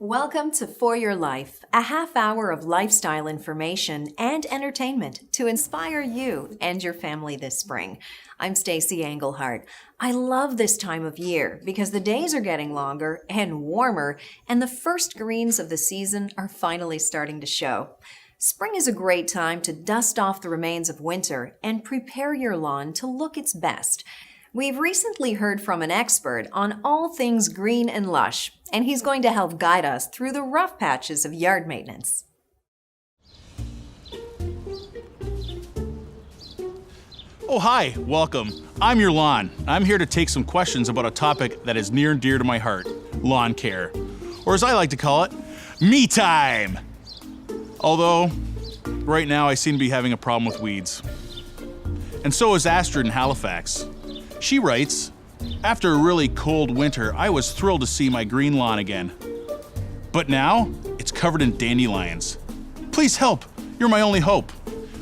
Welcome to For Your Life, a half hour of lifestyle information and entertainment to inspire you and your family this spring. I'm Stacey Englehart. I love this time of year because the days are getting longer and warmer, and the first greens of the season are finally starting to show. Spring is a great time to dust off the remains of winter and prepare your lawn to look its best. We've recently heard from an expert on all things green and lush, and he's going to help guide us through the rough patches of yard maintenance. Oh, hi, welcome. I'm your lawn. I'm here to take some questions about a topic that is near and dear to my heart, lawn care. Or as I like to call it, me time. Although, right now I seem to be having a problem with weeds. And so is Astrid in Halifax. She writes, "After a really cold winter, I was thrilled to see my green lawn again. But now, it's covered in dandelions. Please help, you're my only hope."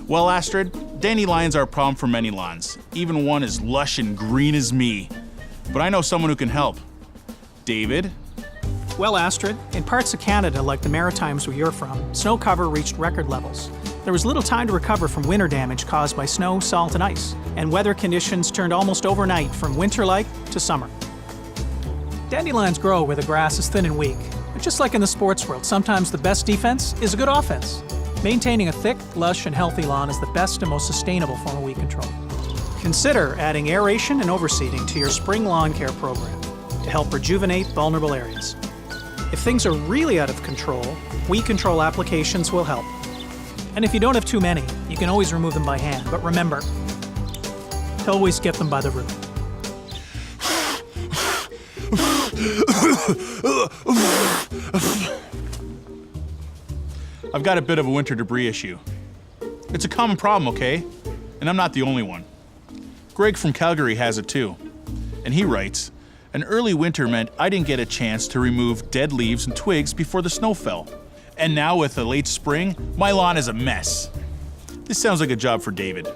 Well, Astrid, dandelions are a problem for many lawns, even one as lush and green as me. But I know someone who can help. David? Well, Astrid, in parts of Canada like the Maritimes where you're from, snow cover reached record levels. There was little time to recover from winter damage caused by snow, salt, and ice, and weather conditions turned almost overnight from winter-like to summer. Dandelions grow where the grass is thin and weak, but just like in the sports world, sometimes the best defense is a good offense. Maintaining a thick, lush, and healthy lawn is the best and most sustainable form of weed control. Consider adding aeration and overseeding to your spring lawn care program to help rejuvenate vulnerable areas. If things are really out of control, weed control applications will help. And if you don't have too many, you can always remove them by hand. But remember, to always get them by the root. I've got a bit of a winter debris issue. It's a common problem, okay? And I'm not the only one. Greg from Calgary has it too. And he writes, "An early winter meant I didn't get a chance to remove dead leaves and twigs before the snow fell. And now with the late spring, my lawn is a mess." This sounds like a job for David.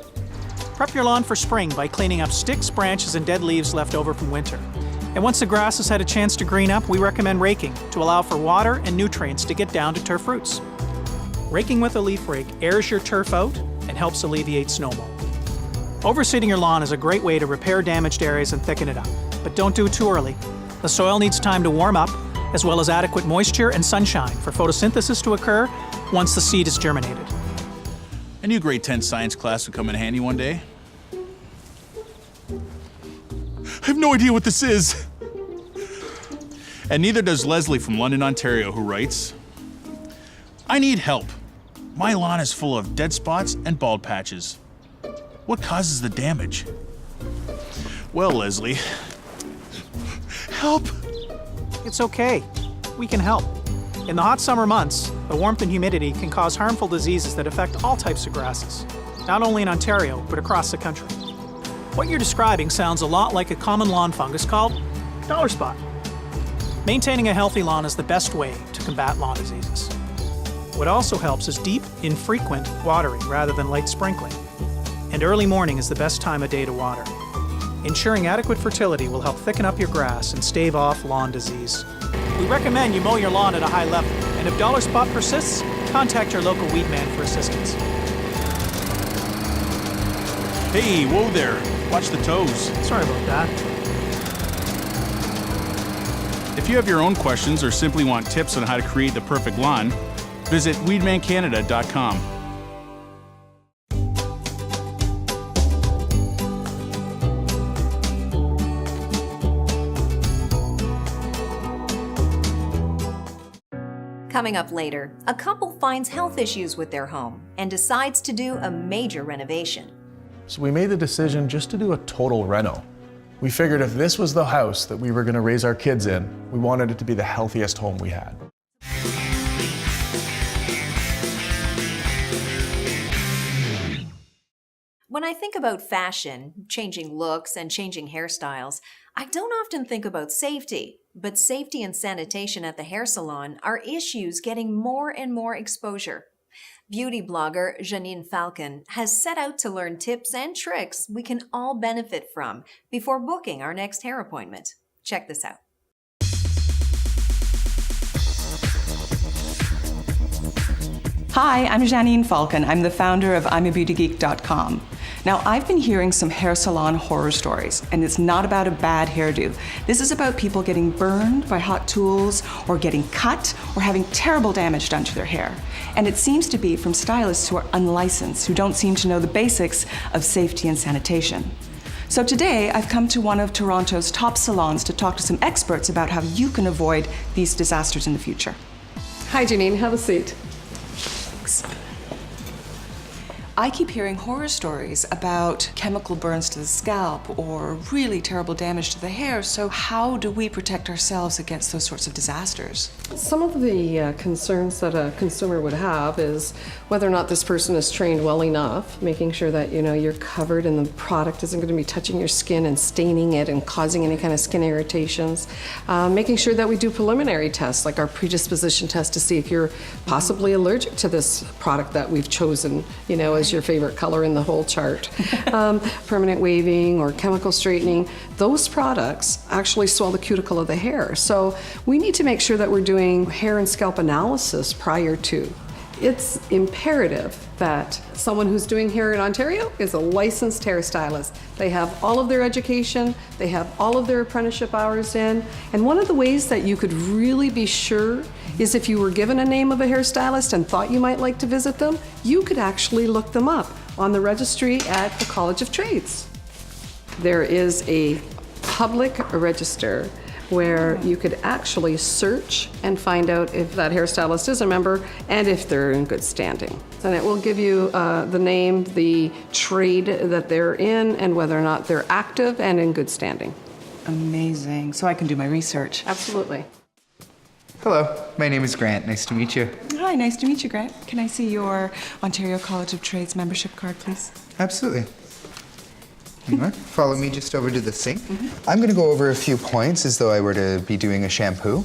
Prep your lawn for spring by cleaning up sticks, branches, and dead leaves left over from winter. And once the grass has had a chance to green up, we recommend raking to allow for water and nutrients to get down to turf roots. Raking with a leaf rake airs your turf out and helps alleviate snow mold. Overseeding your lawn is a great way to repair damaged areas and thicken it up, but don't do it too early. The soil needs time to warm up, as well as adequate moisture and sunshine for photosynthesis to occur once the seed is germinated. A new grade 10 science class would come in handy one day. I have no idea what this is. And neither does Leslie from London, Ontario, who writes, "I need help. My lawn is full of dead spots and bald patches. What causes the damage?" Well, Leslie, help. It's okay. We can help. In the hot summer months, the warmth and humidity can cause harmful diseases that affect all types of grasses, not only in Ontario, but across the country. What you're describing sounds a lot like a common lawn fungus called dollar spot. Maintaining a healthy lawn is the best way to combat lawn diseases. What also helps is deep, infrequent watering rather than light sprinkling. And early morning is the best time of day to water. Ensuring adequate fertility will help thicken up your grass and stave off lawn disease. We recommend you mow your lawn at a high level, and if dollar spot persists, contact your local weed man for assistance. Hey, whoa there. Watch the toes. Sorry about that. If you have your own questions or simply want tips on how to create the perfect lawn, visit weedmancanada.com. Coming up later, a couple finds health issues with their home and decides to do a major renovation. So we made the decision just to do a total reno. We figured if this was the house that we were going to raise our kids in, we wanted it to be the healthiest home we had. When I think about fashion, changing looks, and changing hairstyles, I don't often think about safety. But safety and sanitation at the hair salon are issues getting more and more exposure. Beauty blogger Janine Falcon has set out to learn tips and tricks we can all benefit from before booking our next hair appointment. Check this out. Hi, I'm Janine Falcon. I'm the founder of I'mABeautyGeek.com. Now, I've been hearing some hair salon horror stories, and it's not about a bad hairdo. This is about people getting burned by hot tools, or getting cut, or having terrible damage done to their hair. And it seems to be from stylists who are unlicensed, who don't seem to know the basics of safety and sanitation. So today, I've come to one of Toronto's top salons to talk to some experts about how you can avoid these disasters in the future. Hi, Janine. Have a seat. I keep hearing horror stories about chemical burns to the scalp or really terrible damage to the hair, so how do we protect ourselves against those sorts of disasters? Some of the concerns that a consumer would have is whether or not this person is trained well enough, making sure that you're covered and the product isn't going to be touching your skin and staining it and causing any kind of skin irritations. Making sure that we do preliminary tests, like our predisposition test, to see if you're possibly allergic to this product that we've chosen, as your favorite color in the whole chart. Permanent waving or chemical straightening, those products actually swell the cuticle of the hair. So we need to make sure that we're doing hair and scalp analysis prior to. It's imperative that someone who's doing hair in Ontario is a licensed hairstylist. They have all of their education, they have all of their apprenticeship hours in, and one of the ways that you could really be sure is if you were given a name of a hairstylist and thought you might like to visit them, you could actually look them up on the registry at the College of Trades. There is a public register where you could actually search and find out if that hairstylist is a member and if they're in good standing. And it will give you the name, the trade that they're in, and whether or not they're active and in good standing. Amazing. So I can do my research. Absolutely. Hello, my name is Grant. Nice to meet you. Hi, nice to meet you, Grant. Can I see your Ontario College of Trades membership card, please? Absolutely. You know what? Follow me just over to the sink. I'm going to go over a few points as though I were to be doing a shampoo.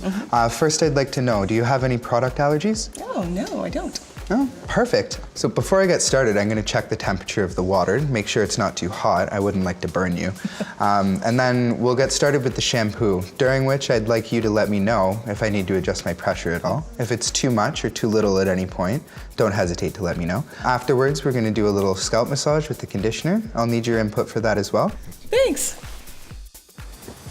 First, I'd like to know, do you have any product allergies? Oh, no, I don't. Oh, perfect. So before I get started, I'm going to check the temperature of the water, make sure it's not too hot. I wouldn't like to burn you. And then we'll get started with the shampoo, during which I'd like you to let me know if I need to adjust my pressure at all. If it's too much or too little at any point, don't hesitate to let me know. Afterwards, we're going to do a little scalp massage with the conditioner. I'll need your input for that as well. Thanks.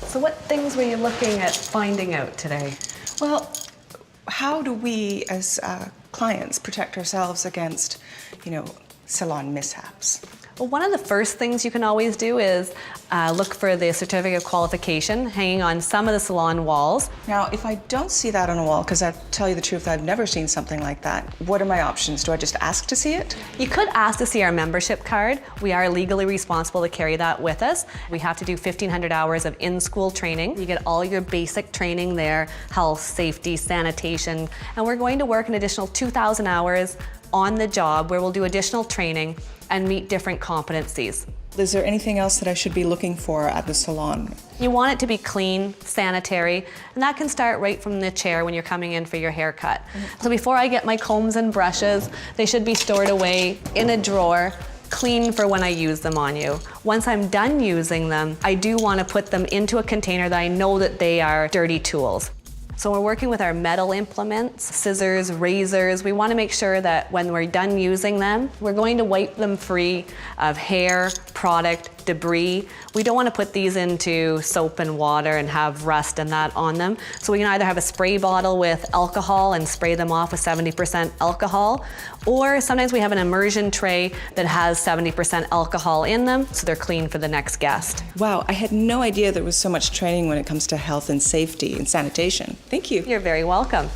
So what things were you looking at finding out today? Well, how do we as clients protect ourselves against, salon mishaps? Well, one of the first things you can always do is look for the certificate of qualification hanging on some of the salon walls. Now, if I don't see that on a wall, because I tell you the truth, I've never seen something like that, what are my options? Do I just ask to see it? You could ask to see our membership card. We are legally responsible to carry that with us. We have to do 1,500 hours of in-school training. You get all your basic training there, health, safety, sanitation, and we're going to work an additional 2,000 hours on the job where we'll do additional training and meet different competencies. Is there anything else that I should be looking for at the salon? You want it to be clean, sanitary, and that can start right from the chair when you're coming in for your haircut. So before I get my combs and brushes, they should be stored away in a drawer, clean for when I use them on you. Once I'm done using them, I do want to put them into a container that I know that they are dirty tools. So we're working with our metal implements, scissors, razors. We want to make sure that when we're done using them, we're going to wipe them free of hair, product, debris. We don't want to put these into soap and water and have rust and that on them. So we can either have a spray bottle with alcohol and spray them off with 70% alcohol, or sometimes we have an immersion tray that has 70% alcohol in them, so they're clean for the next guest. Wow, I had no idea there was so much training when it comes to health and safety and sanitation. Thank you. You're very welcome.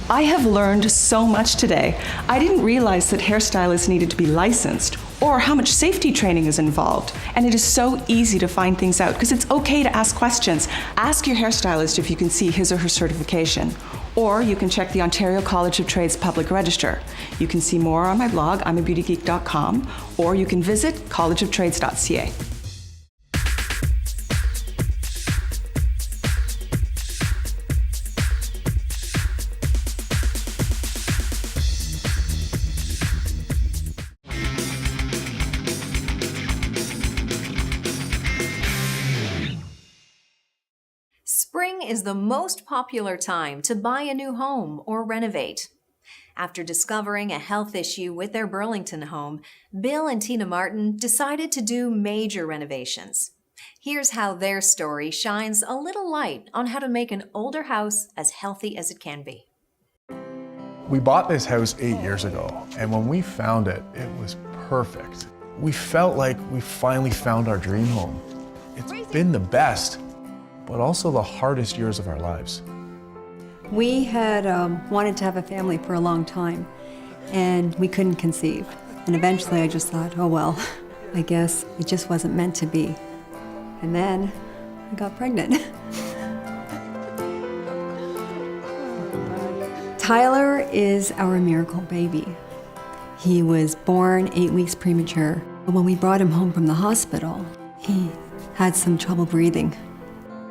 I have learned so much today. I didn't realize that hairstylists needed to be licensed or how much safety training is involved. And it is so easy to find things out because it's okay to ask questions. Ask your hairstylist if you can see his or her certification. Or you can check the Ontario College of Trades public register. You can see more on my blog, I'mABeautyGeek.com, or you can visit collegeoftrades.ca. is the most popular time to buy a new home or renovate? After discovering a health issue with their Burlington home, Bill and Tina Martin decided to do major renovations. Here's how their story shines a little light on how to make an older house as healthy as it can be. We bought this house 8 years ago, and when we found it, it was perfect. We felt like we finally found our dream home. It's been the best, but also the hardest years of our lives. We had wanted to have a family for a long time, and we couldn't conceive. And eventually I just thought, oh well, I guess it just wasn't meant to be. And then I got pregnant. Tyler is our miracle baby. He was born 8 weeks premature. But when we brought him home from the hospital, he had some trouble breathing.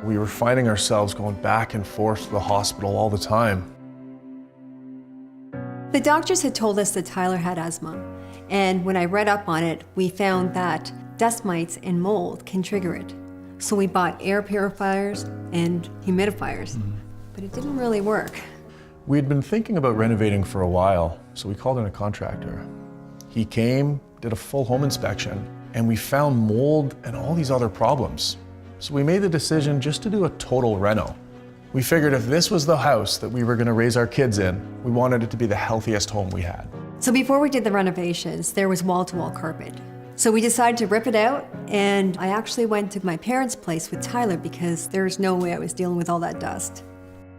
We were finding ourselves going back and forth to the hospital all the time. The doctors had told us that Tyler had asthma, and when I read up on it, we found that dust mites and mold can trigger it. So we bought air purifiers and humidifiers, but it didn't really work. We had been thinking about renovating for a while, so we called in a contractor. He came, did a full home inspection, and we found mold and all these other problems. So we made the decision just to do a total reno. We figured if this was the house that we were going to raise our kids in, we wanted it to be the healthiest home we had. So before we did the renovations, there was wall-to-wall carpet. So we decided to rip it out, and I actually went to my parents' place with Tyler because there's no way I was dealing with all that dust.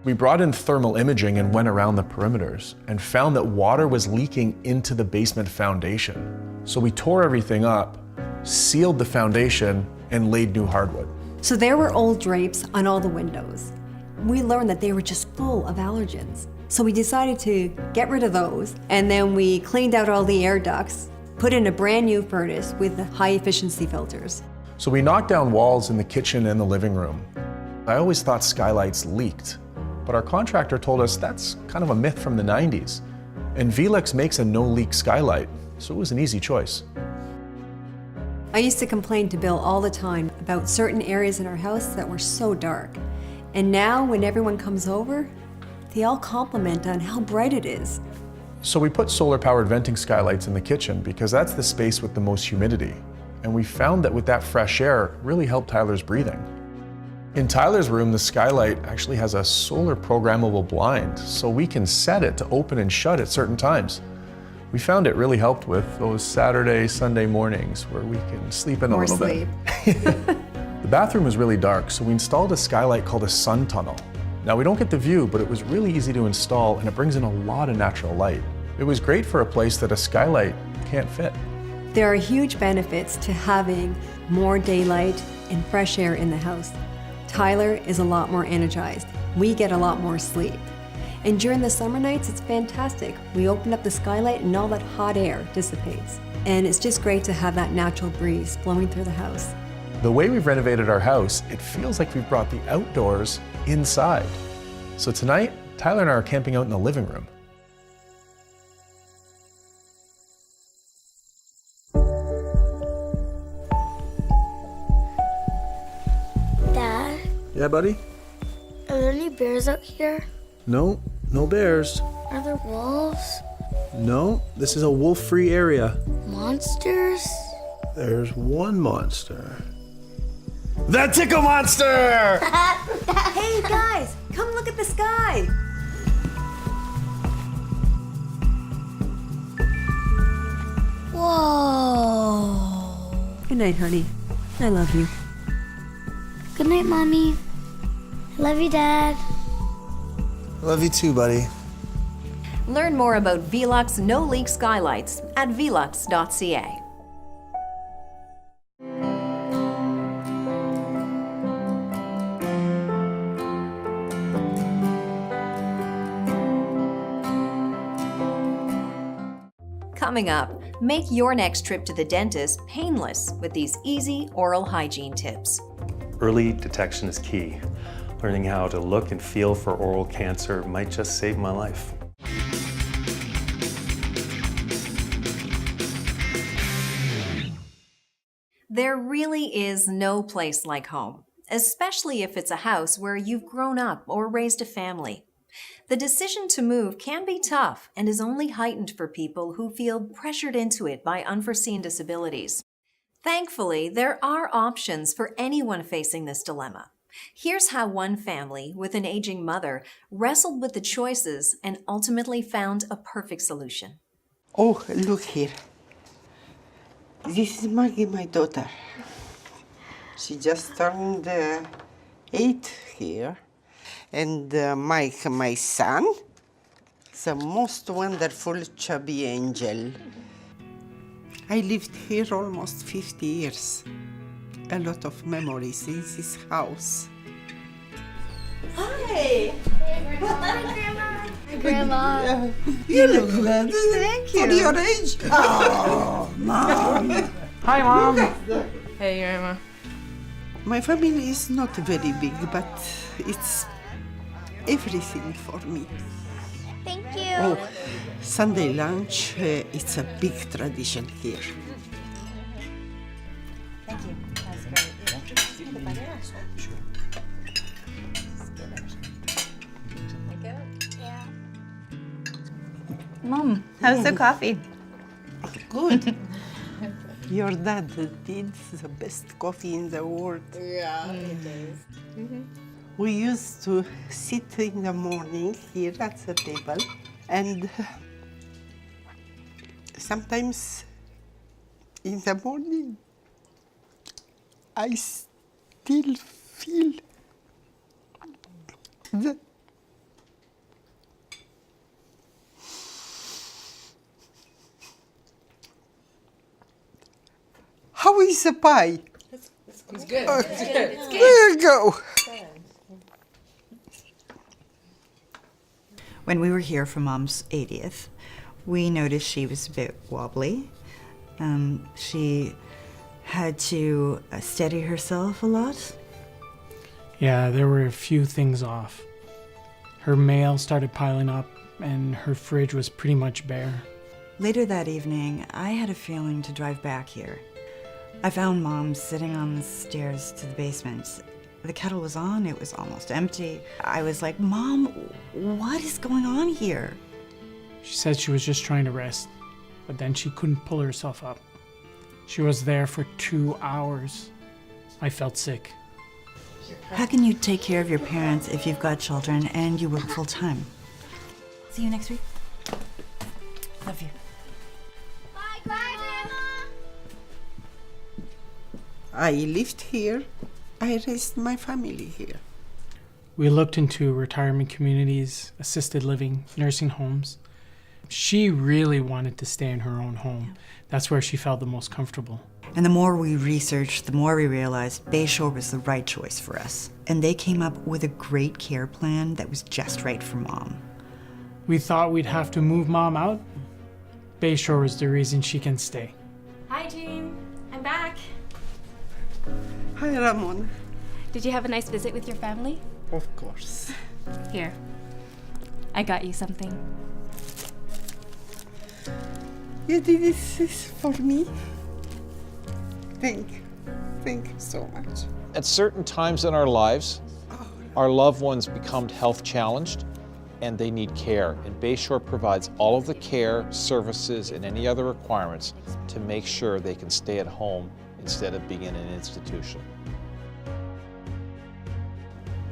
We brought in thermal imaging and went around the perimeters and found that water was leaking into the basement foundation. So we tore everything up, sealed the foundation, and laid new hardwood. So there were old drapes on all the windows. We learned that they were just full of allergens. So we decided to get rid of those, and then we cleaned out all the air ducts, put in a brand new furnace with high efficiency filters. So we knocked down walls in the kitchen and the living room. I always thought skylights leaked, but our contractor told us that's kind of a myth from the 90s. And Velux makes a no-leak skylight, so it was an easy choice. I used to complain to Bill all the time about certain areas in our house that were so dark. And now when everyone comes over, they all compliment on how bright it is. So we put solar-powered venting skylights in the kitchen because that's the space with the most humidity. And we found that with that fresh air, it really helped Tyler's breathing. In Tyler's room, the skylight actually has a solar programmable blind, so we can set it to open and shut at certain times. We found it really helped with those Saturday, Sunday mornings where we can sleep in a little bit. The bathroom was really dark, so we installed a skylight called a sun tunnel. Now we don't get the view, but it was really easy to install and it brings in a lot of natural light. It was great for a place that a skylight can't fit. There are huge benefits to having more daylight and fresh air in the house. Tyler is a lot more energized. We get a lot more sleep. And during the summer nights, it's fantastic. We open up the skylight and all that hot air dissipates. And it's just great to have that natural breeze blowing through the house. The way we've renovated our house, it feels like we've brought the outdoors inside. So tonight, Tyler and I are camping out in the living room. Dad, Yeah, buddy? are there any bears out here? No, no bears. Are there wolves? No, this is a wolf-free area. Monsters? There's one monster. The Tickle Monster! Hey guys, come look at the sky. Whoa. Good night, honey. I love you. Good night, Mommy. I love you, Dad. Love you too, buddy. Learn more about Velux no-leak skylights at velux.ca. Coming up, make your next trip to the dentist painless with these easy oral hygiene tips. Early detection is key. Learning how to look and feel for oral cancer might just save my life. There really is no place like home, especially if it's a house where you've grown up or raised a family. The decision to move can be tough and is only heightened for people who feel pressured into it by unforeseen disabilities. Thankfully, there are options for anyone facing this dilemma. Here's how one family with an aging mother wrestled with the choices and ultimately found a perfect solution. Oh, look here. This is Maggie, my daughter. She just turned 8 here. And Mike, my son, the most wonderful chubby angel. I lived here almost 50 years. A lot of memories in this house. Hi! Hi, Grandma. Hi, Grandma. You look glad. Thank you. For your age. Oh, Mom. Hi, Mom. Hey, Grandma. My family is not very big, but it's everything for me. Thank you. Oh, Sunday lunch, it's a big tradition here. Thank you. That's great. Yeah. Mom, how's the coffee? Good. Your dad did the best coffee in the world. Yeah, it is. We used to sit in the morning here at the table, and sometimes in the morning I still feel the How is the pie? It's good. It's good. It's good. There you go. When we were here for Mom's 80th, we noticed she was a bit wobbly. She had to steady herself a lot. Yeah, there were a few things off. Her mail started piling up, and her fridge was pretty much bare. Later that evening, I had a feeling to drive back here. I found Mom sitting on the stairs to the basement. The kettle was on, it was almost empty. I was like, Mom, what is going on here? She said she was just trying to rest, but then she couldn't pull herself up. She was there for 2 hours. I felt sick. How can you take care of your parents if you've got children and you work full time? See you next week. Love you. Bye, Grandma. I lived here. I raised my family here. We looked into retirement communities, assisted living, nursing homes. She really wanted to stay in her own home. That's where she felt the most comfortable. And the more we researched, the more we realized Bayshore was the right choice for us. And they came up with a great care plan that was just right for Mom. We thought we'd have to move Mom out. Bayshore was the reason she can stay. Hygiene, I'm back. Hi, Ramon. Did you have a nice visit with your family? Of course. Here, I got you something. You did this for me? Thank you so much. At certain times in our lives, our loved ones become health challenged and they need care. And Bayshore provides all of the care, services, and any other requirements to make sure they can stay at home instead of being in an institution.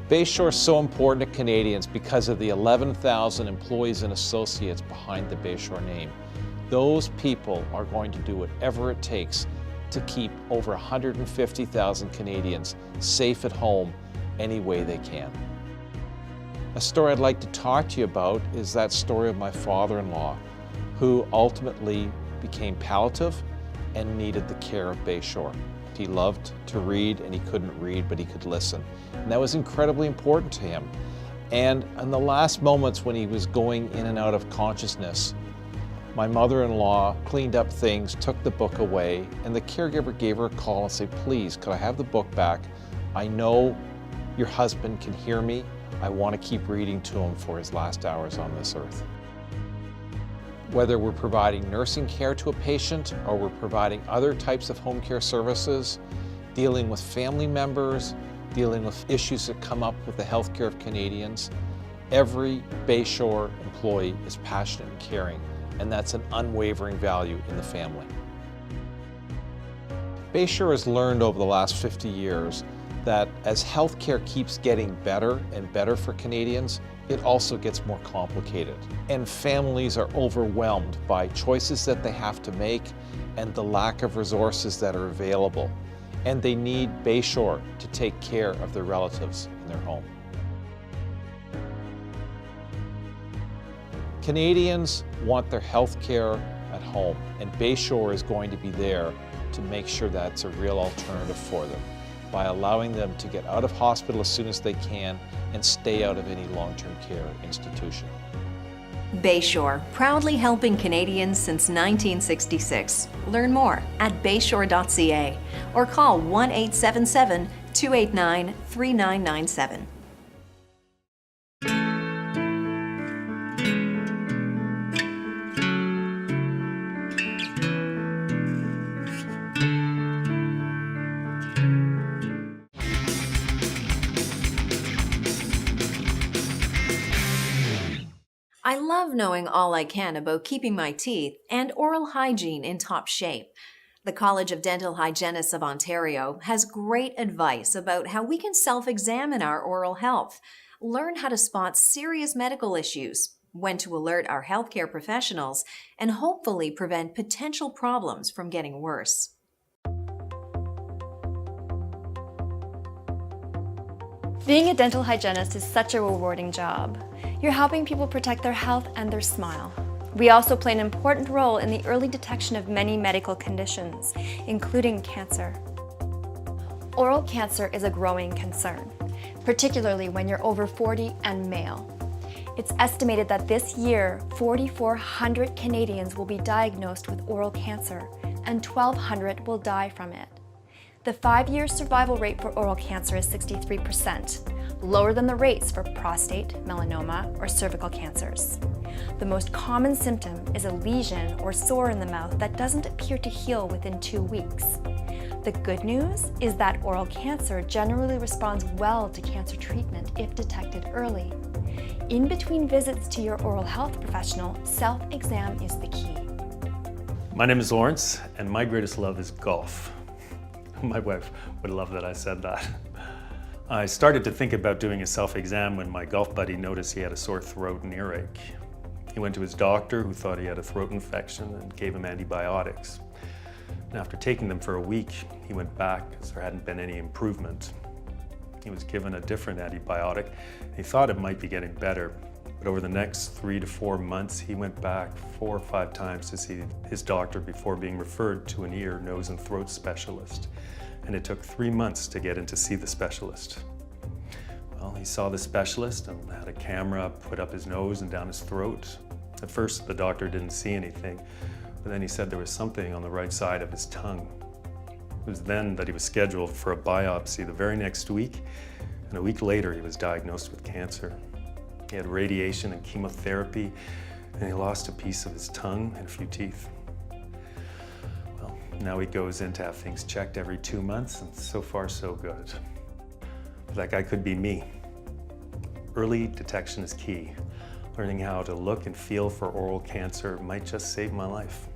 Bayshore is so important to Canadians because of the 11,000 employees and associates behind the Bayshore name. Those people are going to do whatever it takes to keep over 150,000 Canadians safe at home any way they can. A story I'd like to talk to you about is that story of my father-in-law, who ultimately became palliative and needed the care of Bayshore. He loved to read and he couldn't read, but he could listen. And that was incredibly important to him. And in the last moments when he was going in and out of consciousness, my mother-in-law cleaned up things, took the book away, and the caregiver gave her a call and said, please, could I have the book back? I know your husband can hear me. I want to keep reading to him for his last hours on this earth. Whether we're providing nursing care to a patient or we're providing other types of home care services, dealing with family members, dealing with issues that come up with the healthcare of Canadians, every Bayshore employee is passionate and caring, and that's an unwavering value in the family. Bayshore has learned over the last 50 years that as healthcare keeps getting better and better for Canadians, it also gets more complicated. And families are overwhelmed by choices that they have to make and the lack of resources that are available. And they need Bayshore to take care of their relatives in their home. Canadians want their health care at home, and Bayshore is going to be there to make sure that's a real alternative for them by allowing them to get out of hospital as soon as they can and stay out of any long-term care institution. Bayshore, proudly helping Canadians since 1966. Learn more at bayshore.ca or call 1-877-289-3997. I love knowing all I can about keeping my teeth and oral hygiene in top shape. The College of Dental Hygienists of Ontario has great advice about how we can self-examine our oral health, learn how to spot serious medical issues, when to alert our healthcare professionals, and hopefully prevent potential problems from getting worse. Being a dental hygienist is such a rewarding job. You're helping people protect their health and their smile. We also play an important role in the early detection of many medical conditions, including cancer. Oral cancer is a growing concern, particularly when you're over 40 and male. It's estimated that this year, 4,400 Canadians will be diagnosed with oral cancer, and 1,200 will die from it. The 5-year survival rate for oral cancer is 63%, lower than the rates for prostate, melanoma, or cervical cancers. The most common symptom is a lesion or sore in the mouth that doesn't appear to heal within 2 weeks. The good news is that oral cancer generally responds well to cancer treatment if detected early. In between visits to your oral health professional, self-exam is the key. My name is Lawrence, and my greatest love is golf. My wife would love that I said that. I started to think about doing a self-exam when my golf buddy noticed he had a sore throat and earache. He went to his doctor, who thought he had a throat infection, and gave him antibiotics. And after taking them for a week, he went back because there hadn't been any improvement. He was given a different antibiotic. He thought it might be getting better, but over the next 3 to 4 months, he went back 4 or 5 times to see his doctor before being referred to an ear, nose, and throat specialist. And it took 3 months to get in to see the specialist. Well, he saw the specialist and had a camera put up his nose and down his throat. At first, the doctor didn't see anything, but then he said there was something on the right side of his tongue. It was then that he was scheduled for a biopsy the very next week, and a week later, he was diagnosed with cancer. He had radiation and chemotherapy, and he lost a piece of his tongue and a few teeth. Well, now he goes in to have things checked every 2 months, and so far so good. But that guy could be me. Early detection is key. Learning how to look and feel for oral cancer might just save my life.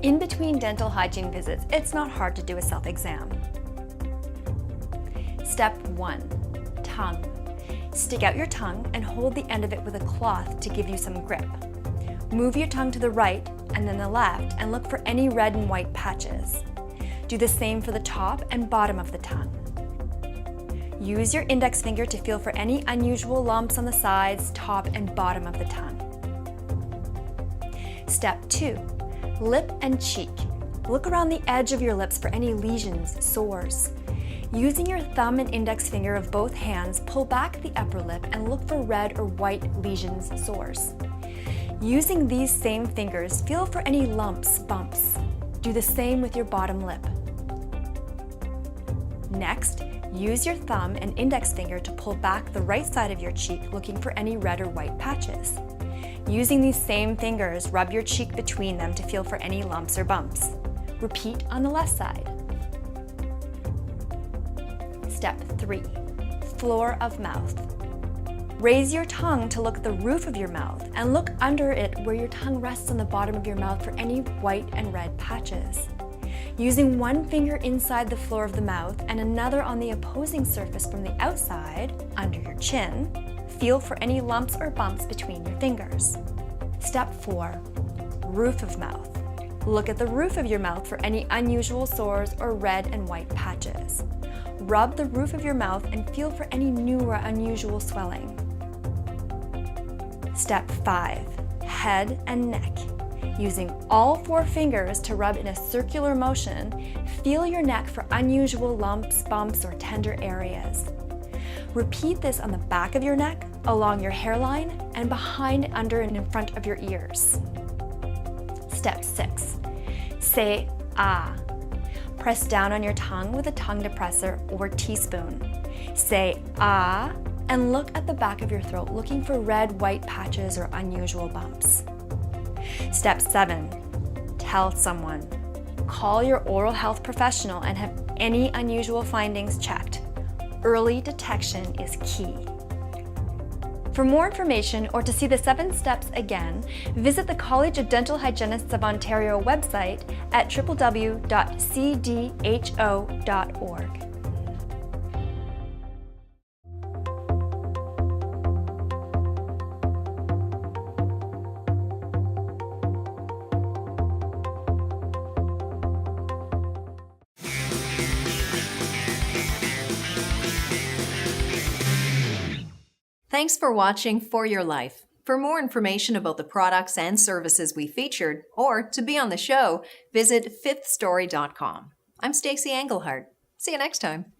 In between dental hygiene visits, it's not hard to do a self-exam. Step 1, tongue. Stick out your tongue and hold the end of it with a cloth to give you some grip. Move your tongue to the right and then the left and look for any red and white patches. Do the same for the top and bottom of the tongue. Use your index finger to feel for any unusual lumps on the sides, top, and bottom of the tongue. Step 2. Lip and cheek. Look around the edge of your lips for any lesions, sores. Using your thumb and index finger of both hands, pull back the upper lip and look for red or white lesions, sores. Using these same fingers, feel for any lumps, bumps. Do the same with your bottom lip. Next, use your thumb and index finger to pull back the right side of your cheek, looking for any red or white patches. Using these same fingers, rub your cheek between them to feel for any lumps or bumps. Repeat on the left side. Step 3. Floor of mouth. Raise your tongue to look at the roof of your mouth and look under it where your tongue rests on the bottom of your mouth for any white and red patches. Using one finger inside the floor of the mouth and another on the opposing surface from the outside, under your chin, feel for any lumps or bumps between your fingers. Step 4. Roof of mouth. Look at the roof of your mouth for any unusual sores or red and white patches. Rub the roof of your mouth and feel for any new or unusual swelling. Step 5. Head and neck. Using all 4 fingers to rub in a circular motion, feel your neck for unusual lumps, bumps, or tender areas. Repeat this on the back of your neck, along your hairline, and behind, under, and in front of your ears. Step 6. Say ah. Press down on your tongue with a tongue depressor or teaspoon. Say ah, and look at the back of your throat, looking for red, white patches or unusual bumps. Step 7. Tell someone. Call your oral health professional and have any unusual findings checked. Early detection is key. For more information or to see the 7 steps again, visit the College of Dental Hygienists of Ontario website at www.cdho.org. Thanks for watching For Your Life. For more information about the products and services we featured, or to be on the show, visit fifthstory.com. I'm Stacey Englehart. See you next time.